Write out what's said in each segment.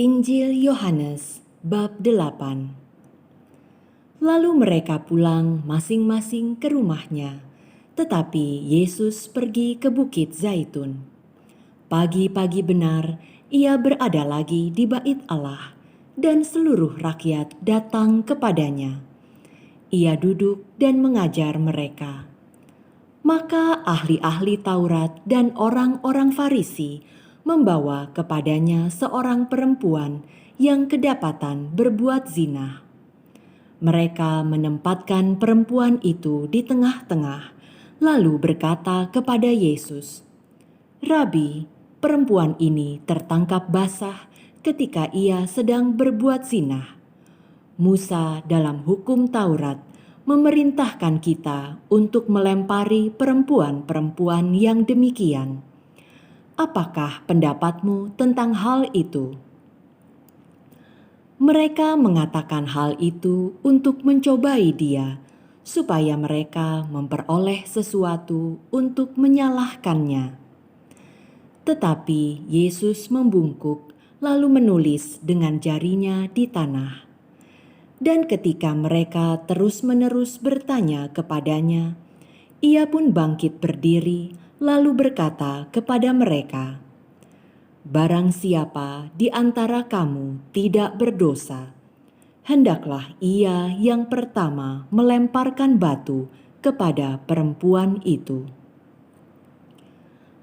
Injil Yohanes bab 8. Lalu mereka pulang masing-masing ke rumahnya, tetapi Yesus pergi ke Bukit Zaitun. Pagi-pagi benar, ia berada lagi di bait Allah, dan seluruh rakyat datang kepadanya. Ia duduk dan mengajar mereka. Maka ahli-ahli Taurat dan orang-orang Farisi membawa kepadanya seorang perempuan yang kedapatan berbuat zina. Mereka menempatkan perempuan itu di tengah-tengah, lalu berkata kepada Yesus, "Rabi, perempuan ini tertangkap basah ketika ia sedang berbuat zina. Musa dalam hukum Taurat memerintahkan kita untuk melempari perempuan-perempuan yang demikian. Apakah pendapatmu tentang hal itu?" Mereka mengatakan hal itu untuk mencobai dia, supaya mereka memperoleh sesuatu untuk menyalahkannya. Tetapi Yesus membungkuk, lalu menulis dengan jarinya di tanah. Dan ketika mereka terus-menerus bertanya kepadanya, ia pun bangkit berdiri, lalu berkata kepada mereka, "Barang siapa di antara kamu tidak berdosa, hendaklah ia yang pertama melemparkan batu kepada perempuan itu."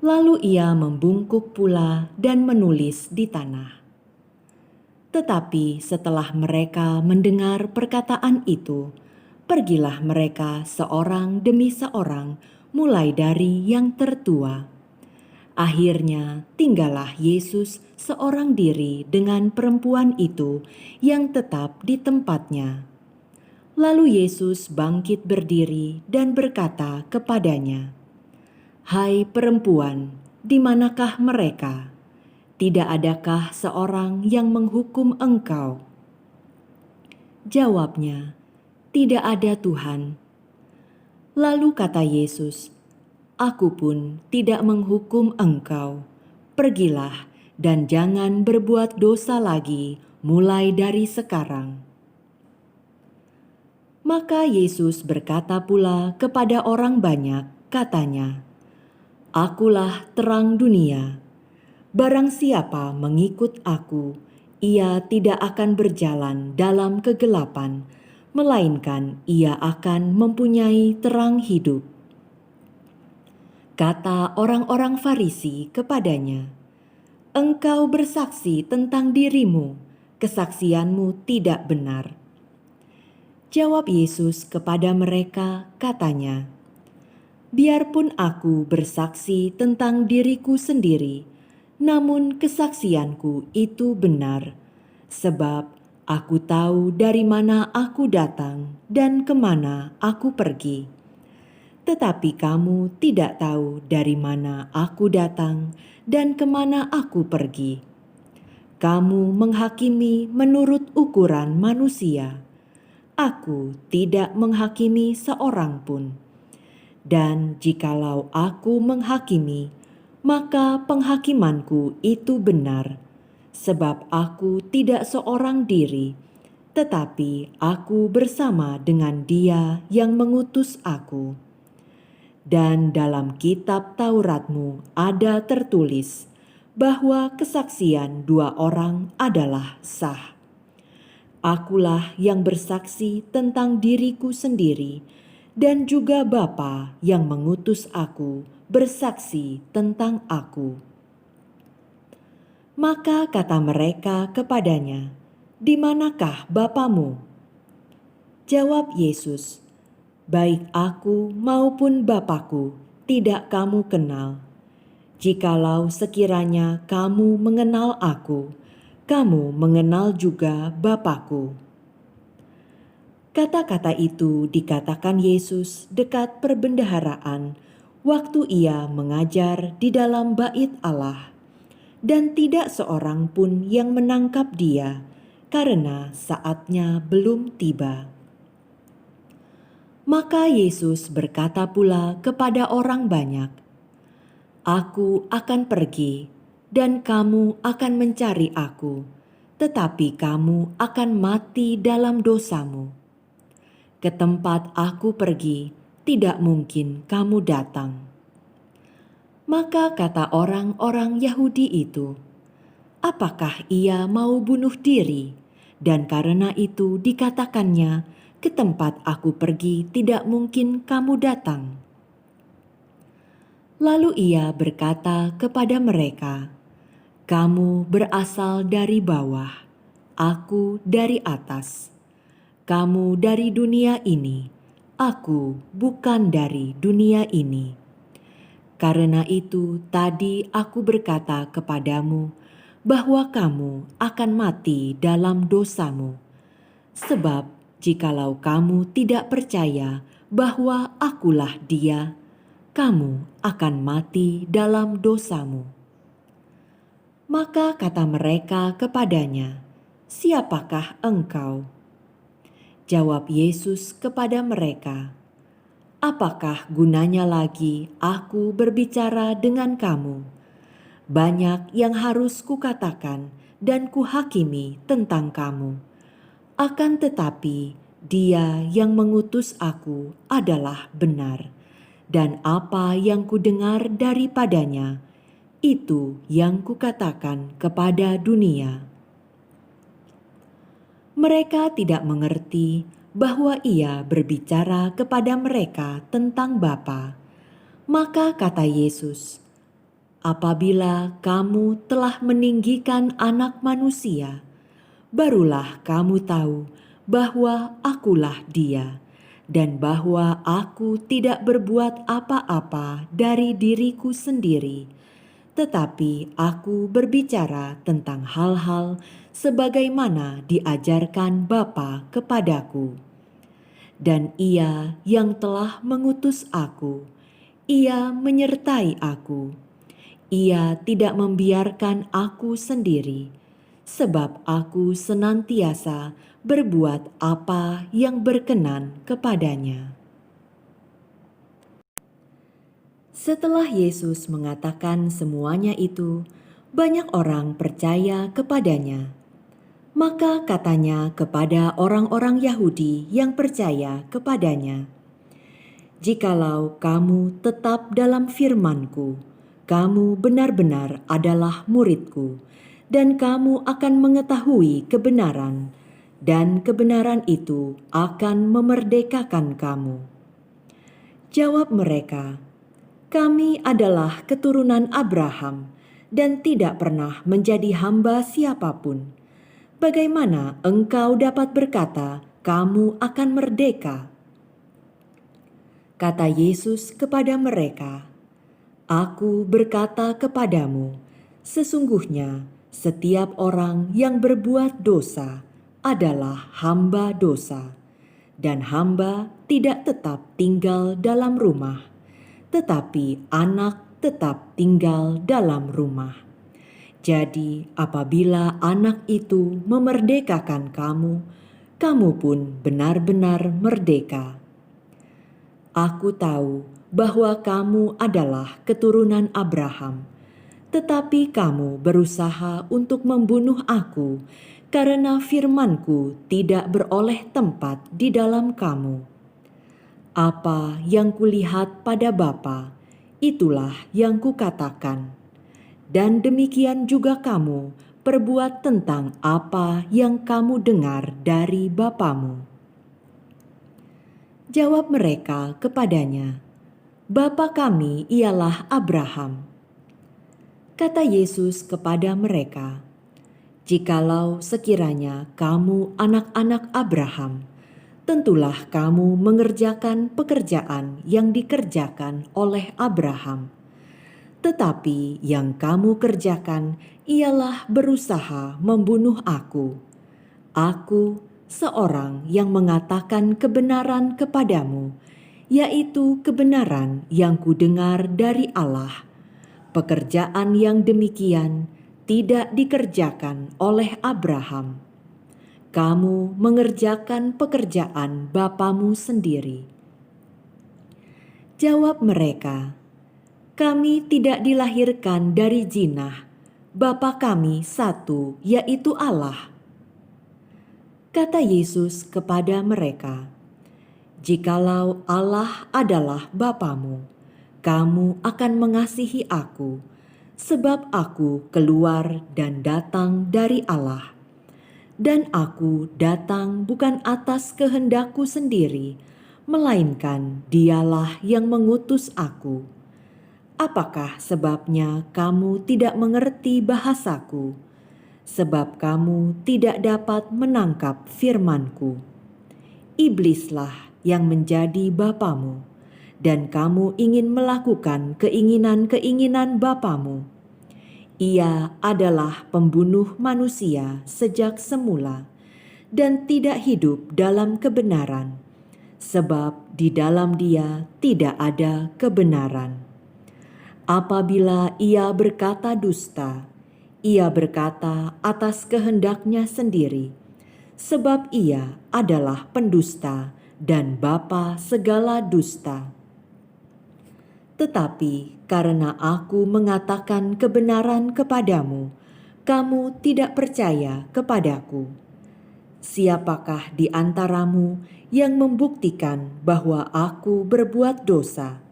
Lalu ia membungkuk pula dan menulis di tanah. Tetapi setelah mereka mendengar perkataan itu, pergilah mereka seorang demi seorang, mulai dari yang tertua. Akhirnya tinggallah Yesus seorang diri dengan perempuan itu yang tetap di tempatnya. Lalu Yesus bangkit berdiri dan berkata kepadanya, "Hai perempuan, di manakah mereka? Tidak adakah seorang yang menghukum engkau?" Jawabnya, "Tidak ada, Tuhan." Lalu kata Yesus, "Aku pun tidak menghukum engkau. Pergilah dan jangan berbuat dosa lagi mulai dari sekarang." Maka Yesus berkata pula kepada orang banyak, katanya, "Akulah terang dunia. Barang siapa mengikut aku, ia tidak akan berjalan dalam kegelapan, melainkan ia akan mempunyai terang hidup." Kata orang-orang Farisi kepadanya, "Engkau bersaksi tentang dirimu, kesaksianmu tidak benar." Jawab Yesus kepada mereka, katanya, "Biarpun aku bersaksi tentang diriku sendiri, namun kesaksianku itu benar, sebab aku tahu dari mana aku datang dan kemana aku pergi. Tetapi kamu tidak tahu dari mana aku datang dan kemana aku pergi. Kamu menghakimi menurut ukuran manusia. Aku tidak menghakimi seorang pun. Dan jikalau aku menghakimi, maka penghakimanku itu benar, sebab aku tidak seorang diri, tetapi aku bersama dengan Dia yang mengutus aku. Dan dalam kitab Tauratmu ada tertulis bahwa kesaksian dua orang adalah sah. Akulah yang bersaksi tentang diriku sendiri, dan juga Bapa yang mengutus aku bersaksi tentang aku. Maka kata mereka kepadanya, "Di manakah Bapamu?" Jawab Yesus, "Baik aku maupun Bapakku tidak kamu kenal. Jikalau sekiranya kamu mengenal aku, kamu mengenal juga Bapakku." Kata-kata itu dikatakan Yesus dekat perbendaharaan waktu ia mengajar di dalam bait Allah, dan tidak seorang pun yang menangkap dia karena saatnya belum tiba. Maka Yesus berkata pula kepada orang banyak, "Aku akan pergi dan kamu akan mencari aku, tetapi kamu akan mati dalam dosamu. Ke tempat aku pergi, tidak mungkin kamu datang." Maka kata orang-orang Yahudi itu, "Apakah ia mau bunuh diri? Dan karena itu dikatakannya, 'Ke tempat aku pergi tidak mungkin kamu datang.'" Lalu ia berkata kepada mereka, "Kamu berasal dari bawah, aku dari atas. Kamu dari dunia ini, aku bukan dari dunia ini. Karena itu tadi aku berkata kepadamu bahwa kamu akan mati dalam dosamu. Sebab jikalau kamu tidak percaya bahwa akulah Dia, kamu akan mati dalam dosamu." Maka kata mereka kepadanya, "Siapakah engkau?" Jawab Yesus kepada mereka, "Apakah gunanya lagi aku berbicara dengan kamu? Banyak yang harus kukatakan dan kuhakimi tentang kamu. Akan tetapi Dia yang mengutus aku adalah benar, dan apa yang kudengar daripadanya, itu yang kukatakan kepada dunia." Mereka tidak mengerti bahwa ia berbicara kepada mereka tentang Bapa. Maka kata Yesus, "Apabila kamu telah meninggikan Anak Manusia, barulah kamu tahu bahwa akulah Dia, dan bahwa aku tidak berbuat apa-apa dari diriku sendiri, tetapi aku berbicara tentang hal-hal sebagaimana diajarkan Bapa kepadaku. Dan Ia yang telah mengutus aku, Ia menyertai aku. Ia tidak membiarkan aku sendiri, sebab aku senantiasa berbuat apa yang berkenan kepadanya." Setelah Yesus mengatakan semuanya itu, banyak orang percaya kepadanya. Maka katanya kepada orang-orang Yahudi yang percaya kepadanya, "Jikalau kamu tetap dalam firman-Ku, kamu benar-benar adalah murid-Ku, dan kamu akan mengetahui kebenaran, dan kebenaran itu akan memerdekakan kamu." Jawab mereka, "Kami adalah keturunan Abraham dan tidak pernah menjadi hamba siapapun. Bagaimana engkau dapat berkata, 'Kamu akan merdeka'?" Kata Yesus kepada mereka, "Aku berkata kepadamu, sesungguhnya setiap orang yang berbuat dosa adalah hamba dosa, dan hamba tidak tetap tinggal dalam rumah, tetapi anak tetap tinggal dalam rumah. Jadi apabila anak itu memerdekakan kamu, kamu pun benar-benar merdeka. Aku tahu bahwa kamu adalah keturunan Abraham, tetapi kamu berusaha untuk membunuh aku karena firman-Ku tidak beroleh tempat di dalam kamu. Apa yang kulihat pada Bapa, itulah yang kukatakan. Dan demikian juga kamu perbuat tentang apa yang kamu dengar dari bapamu." Jawab mereka kepadanya, "Bapa kami ialah Abraham." Kata Yesus kepada mereka, "Jikalau sekiranya kamu anak-anak Abraham, tentulah kamu mengerjakan pekerjaan yang dikerjakan oleh Abraham. Tetapi yang kamu kerjakan ialah berusaha membunuh aku. Aku seorang yang mengatakan kebenaran kepadamu, yaitu kebenaran yang kudengar dari Allah. Pekerjaan yang demikian tidak dikerjakan oleh Abraham. Kamu mengerjakan pekerjaan bapamu sendiri." Jawab mereka, "Kami tidak dilahirkan dari zinah, Bapa kami satu, yaitu Allah." Kata Yesus kepada mereka, "Jikalau Allah adalah Bapamu, kamu akan mengasihi aku, sebab aku keluar dan datang dari Allah. Dan aku datang bukan atas kehendakku sendiri, melainkan Dialah yang mengutus aku. Apakah sebabnya kamu tidak mengerti bahasaku? Sebab kamu tidak dapat menangkap firmanku. Iblislah yang menjadi bapamu, dan kamu ingin melakukan keinginan-keinginan bapamu. Ia adalah pembunuh manusia sejak semula dan tidak hidup dalam kebenaran, sebab di dalam Dia tidak ada kebenaran. Apabila ia berkata dusta, ia berkata atas kehendaknya sendiri, sebab ia adalah pendusta dan bapa segala dusta. Tetapi karena aku mengatakan kebenaran kepadamu, kamu tidak percaya kepadaku. Siapakah di antaramu yang membuktikan bahwa aku berbuat dosa?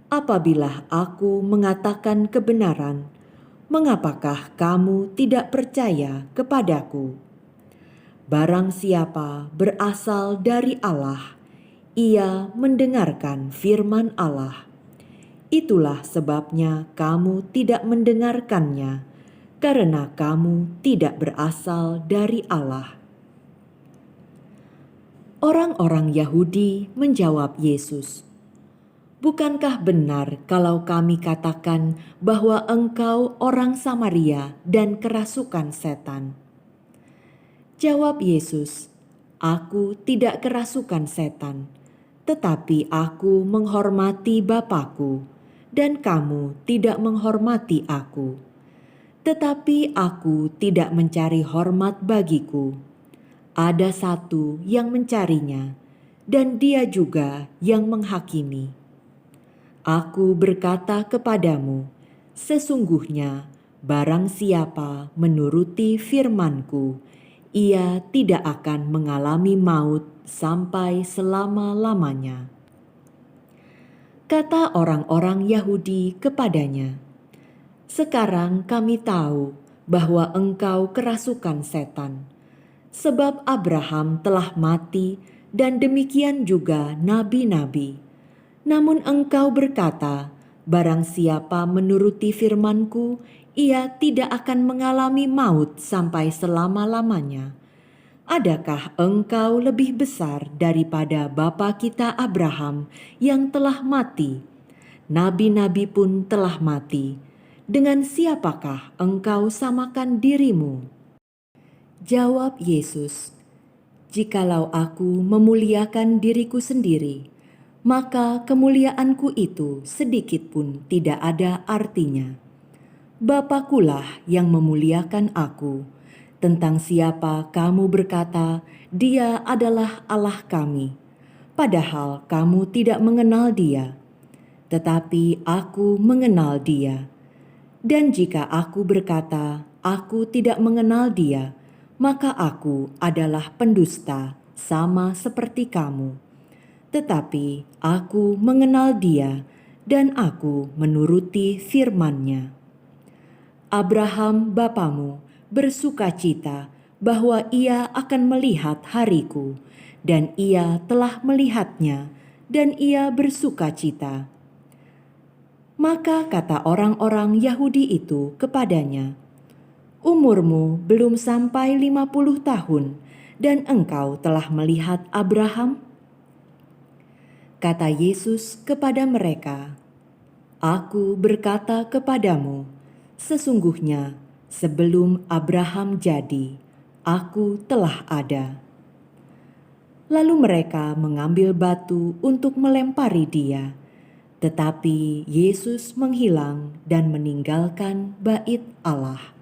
Apabila aku mengatakan kebenaran, mengapakah kamu tidak percaya kepadaku? Barang siapa berasal dari Allah, ia mendengarkan firman Allah. Itulah sebabnya kamu tidak mendengarkannya, karena kamu tidak berasal dari Allah." Orang-orang Yahudi menjawab Yesus, "Bukankah benar kalau kami katakan bahwa engkau orang Samaria dan kerasukan setan?" Jawab Yesus, "Aku tidak kerasukan setan, tetapi aku menghormati Bapa-Ku, dan kamu tidak menghormati aku. Tetapi aku tidak mencari hormat bagiku. Ada satu yang mencarinya, dan Dia juga yang menghakimi. Aku berkata kepadamu, sesungguhnya barang siapa menuruti firman-Ku, ia tidak akan mengalami maut sampai selama-lamanya." Kata orang-orang Yahudi kepadanya, "Sekarang kami tahu bahwa engkau kerasukan setan, sebab Abraham telah mati dan demikian juga nabi-nabi. Namun engkau berkata, barang siapa menuruti firman-Ku, ia tidak akan mengalami maut sampai selama-lamanya. Adakah engkau lebih besar daripada bapa kita Abraham yang telah mati? Nabi-nabi pun telah mati. Dengan siapakah engkau samakan dirimu?" Jawab Yesus, "Jikalau aku memuliakan diriku sendiri, maka kemuliaanku itu sedikit pun tidak ada artinya. Bapakulah yang memuliakan aku. Tentang siapa kamu berkata, Dia adalah Allah kami, padahal kamu tidak mengenal Dia. Tetapi aku mengenal Dia. Dan jika aku berkata, aku tidak mengenal Dia, maka aku adalah pendusta sama seperti kamu. Tetapi aku mengenal Dia, dan aku menuruti firman-Nya. Abraham bapamu bersukacita bahwa ia akan melihat hariku, dan ia telah melihatnya, dan ia bersukacita." Maka kata orang-orang Yahudi itu kepadanya, "Umurmu belum sampai 50 tahun, dan engkau telah melihat Abraham?" Kata Yesus kepada mereka, "Aku berkata kepadamu, sesungguhnya sebelum Abraham jadi, aku telah ada." Lalu mereka mengambil batu untuk melempari Dia. Tetapi Yesus menghilang dan meninggalkan bait Allah.